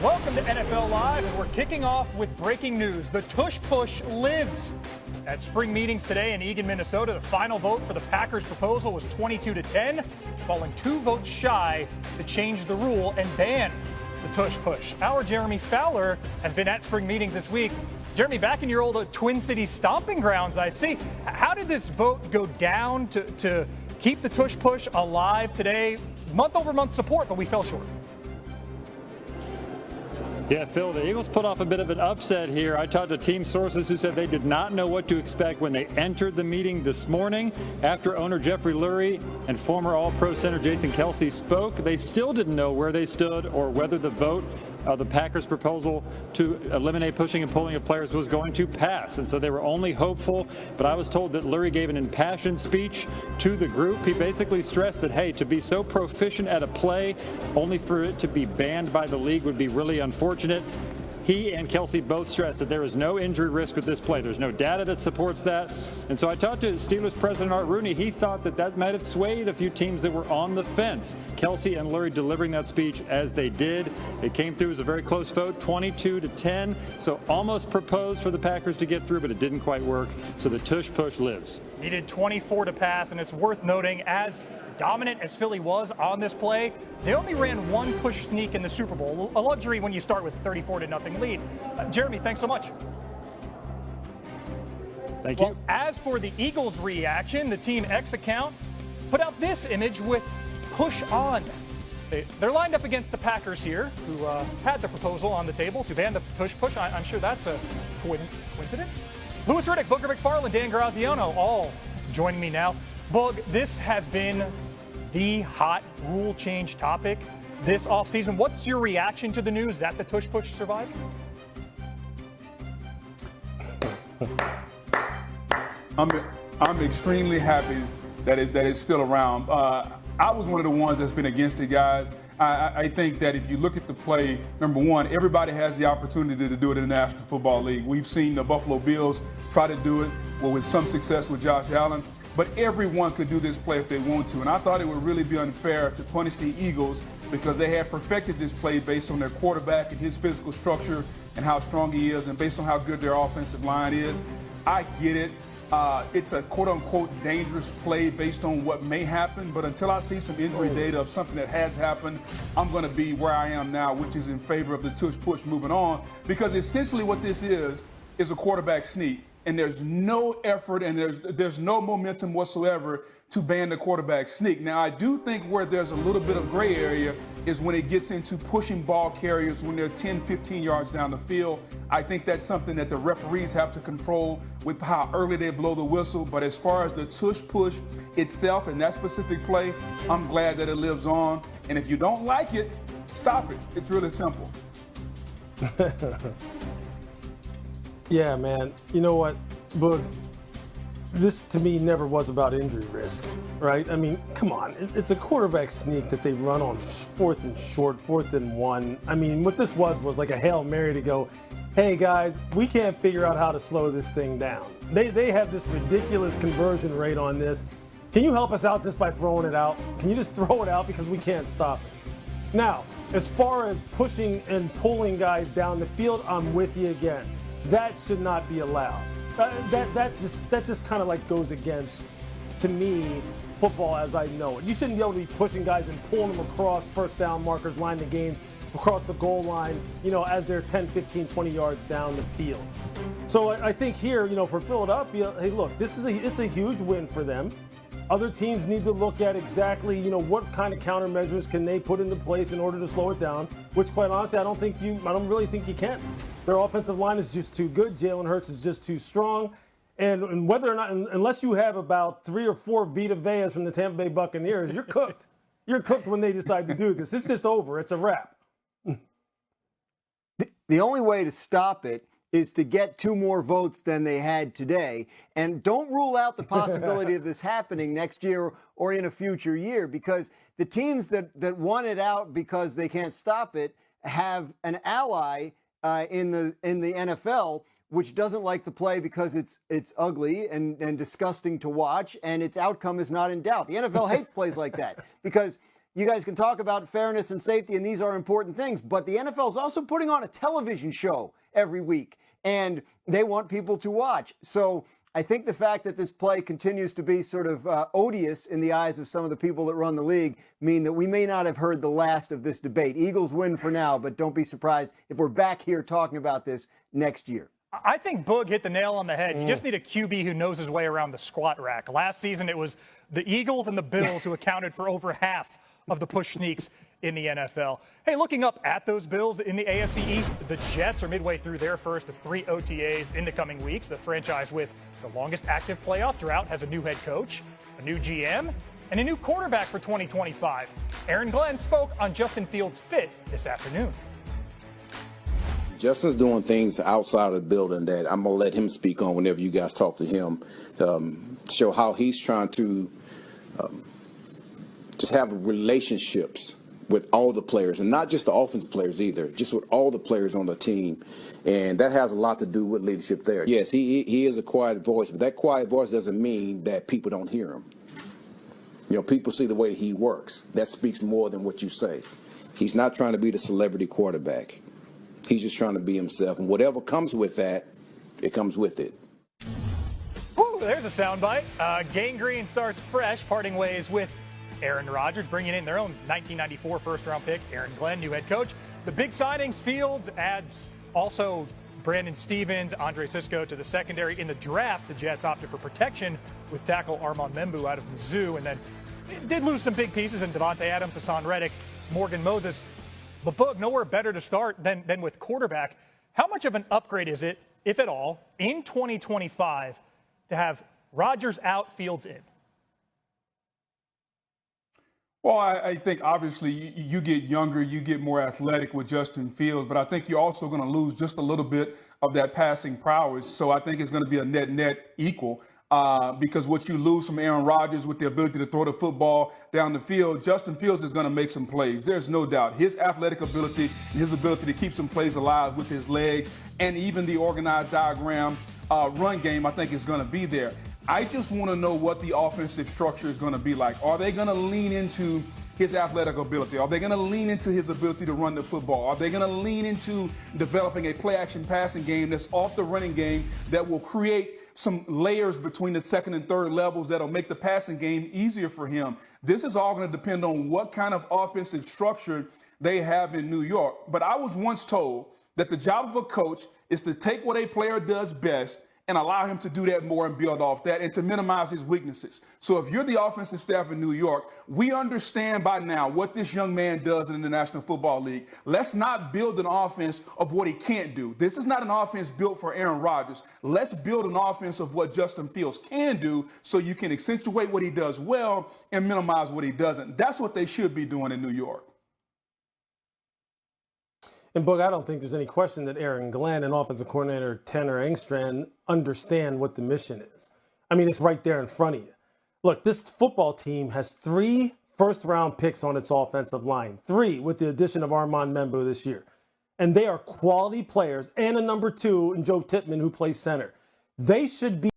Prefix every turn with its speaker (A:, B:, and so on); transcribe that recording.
A: Welcome to NFL Live, and we're kicking off with breaking news. The tush push lives. At spring meetings today in Eagan, Minnesota, the final vote for the Packers' proposal was 22-10, falling 2 votes shy to change the rule and ban the tush push. Our Jeremy Fowler has been at spring meetings this week. Jeremy, back in your old Twin Cities stomping grounds, I see. How did this vote go down to keep the tush push alive today? Month-over-month support, but we fell short.
B: Yeah, Phil, the Eagles put off a bit of an upset here. I talked to team sources who said they did not know what to expect when they entered the meeting this morning. After owner Jeffrey Lurie and former All-Pro center Jason Kelce spoke, they still didn't know where they stood or whether the vote of the Packers' proposal to eliminate pushing and pulling of players was going to pass. And so they were only hopeful. But I was told that Lurie gave an impassioned speech to the group. He basically stressed that, hey, to be so proficient at a play, only for it to be banned by the league would be really unfortunate. He and Kelce both stressed that there is no injury risk with this play. There's no data that supports that. And so I talked to Steelers president Art Rooney. He thought that might have swayed a few teams that were on the fence. Kelce and Lurie delivering that speech as they did. It came through as a very close vote, 22-10. So almost proposed for the Packers to get through, but it didn't quite work. So the tush push lives.
A: Needed 24 to pass, and it's worth noting, as dominant as Philly was on this play, they only ran 1 push sneak in the Super Bowl, a luxury when you start with 34-0 lead. Jeremy, thanks so much.
B: Thank you.
A: As for the Eagles' reaction, the Team X account put out this image with push on. They're lined up against the Packers here, who had the proposal on the table to ban the tush push. I'm sure that's a coincidence. Louis Riddick, Booker McFarland, Dan Graziano, all joining me now. Boog, this has been the hot rule change topic this offseason. What's your reaction to the news that the tush push survives?
C: I'm extremely happy that it's still around. I was one of the ones that's been against it, guys. I think that if you look at the play, number one, everybody has the opportunity to do it in the National Football League. We've seen the Buffalo Bills try to do it, well, with some success with Josh Allen. But everyone could do this play if they want to. And I thought it would really be unfair to punish the Eagles because they had perfected this play based on their quarterback and his physical structure and how strong he is and based on how good their offensive line is. I get it. It's a quote-unquote dangerous play based on what may happen. But until I see some injury data of something that has happened, I'm going to be where I am now, which is in favor of the tush push moving on. Because essentially what this is a quarterback sneak. And there's no effort and there's no momentum whatsoever to ban the quarterback sneak. Now, I do think where there's a little bit of gray area is when it gets into pushing ball carriers when they're 10, 15 yards down the field. I think that's something that the referees have to control with how early they blow the whistle. But as far as the tush push itself and that specific play, I'm glad that it lives on. And if you don't like it, stop it. It's really simple.
D: Yeah, man. You know what, Boog? This to me never was about injury risk, right? I mean, come on. It's a quarterback sneak that they run on 4th and short, 4th and 1. I mean, what this was like a Hail Mary to go, hey, guys, we can't figure out how to slow this thing down. They have this ridiculous conversion rate on this. Can you help us out just by throwing it out? Can you just throw it out because we can't stop it? Now, as far as pushing and pulling guys down the field, I'm with you again. That should not be allowed. That just kind of like goes against, to me, football as I know it. You shouldn't be able to be pushing guys and pulling them across first down markers, line the games, across the goal line, as they're 10, 15, 20 yards down the field. So I think here, for Philadelphia, hey, look, it's a huge win for them. Other teams need to look at exactly, what kind of countermeasures can they put into place in order to slow it down, which quite honestly, I don't really think you can. Their offensive line is just too good. Jalen Hurts is just too strong. And whether or not, unless you have about 3 or 4 Vita Veas from the Tampa Bay Buccaneers, you're cooked. You're cooked when they decide to do this. It's just over. It's a wrap.
E: The only way to stop it is to get 2 more votes than they had today. And don't rule out the possibility of this happening next year or in a future year, because the teams that want it out because they can't stop it have an ally in the NFL, which doesn't like the play because it's ugly and disgusting to watch, and its outcome is not in doubt. The NFL hates plays like that because you guys can talk about fairness and safety, and these are important things, but the NFL is also putting on a television show every week, and they want people to watch. So I think the fact that this play continues to be sort of odious in the eyes of some of the people that run the league mean that we may not have heard the last of this debate. Eagles win for now, but don't be surprised if we're back here talking about this next year.
A: I think Boog hit the nail on the head. You just need a QB who knows his way around the squat rack. Last season, it was the Eagles and the Bills who accounted for over half of the push sneaks in the NFL. Hey, looking up at those Bills in the AFC East, the Jets are midway through their first of 3 OTAs in the coming weeks. The franchise with the longest active playoff drought has a new head coach, a new GM, and a new quarterback for 2025. Aaron Glenn spoke on Justin Fields' fit this afternoon.
F: Justin's doing things outside of the building that I'm going to let him speak on whenever you guys talk to him, show how he's trying to just have relationships with all the players, and not just the offensive players either, just with all the players on the team. And that has a lot to do with leadership there. Yes, he is a quiet voice, but that quiet voice doesn't mean that people don't hear him. You know, people see the way that he works. That speaks more than what you say. He's not trying to be the celebrity quarterback. He's just trying to be himself. And whatever comes with that, it comes with it.
A: Whew, there's a soundbite. Gang Green starts fresh, parting ways with Aaron Rodgers, bringing in their own 1994 first-round pick, Aaron Glenn, new head coach. The big signings, Fields adds also Brandon Stevens, Andre Sisco to the secondary. In the draft, the Jets opted for protection with tackle Armand Membu out of Mizzou, and then did lose some big pieces in Devontae Adams, Hassan Reddick, Morgan Moses. But Boog, nowhere better to start than with quarterback. How much of an upgrade is it, if at all, in 2025 to have Rodgers out, Fields in?
C: Well, I think obviously you get younger, you get more athletic with Justin Fields, but I think you're also going to lose just a little bit of that passing prowess. So I think it's going to be a net equal because what you lose from Aaron Rodgers with the ability to throw the football down the field, Justin Fields is going to make some plays. There's no doubt. His athletic ability and his ability to keep some plays alive with his legs and even the organized diagram run game, I think is going to be there. I just want to know what the offensive structure is going to be like. Are they going to lean into his athletic ability? Are they going to lean into his ability to run the football? Are they going to lean into developing a play-action passing game that's off the running game that will create some layers between the second and third levels that'll make the passing game easier for him? This is all going to depend on what kind of offensive structure they have in New York. But I was once told that the job of a coach is to take what a player does best and allow him to do that more and build off that and to minimize his weaknesses. So if you're the offensive staff in New York, we understand by now what this young man does in the National Football League. Let's not build an offense of what he can't do. This is not an offense built for Aaron Rodgers. Let's build an offense of what Justin Fields can do so you can accentuate what he does well and minimize what he doesn't. That's what they should be doing in New York.
D: And, Boog, I don't think there's any question that Aaron Glenn and offensive coordinator Tanner Engstrand understand what the mission is. I mean, it's right there in front of you. Look, this football team has 3 first-round picks on its offensive line, 3 with the addition of Armand Membu this year. And they are quality players and a number 2 in Joe Tippmann who plays center. They should be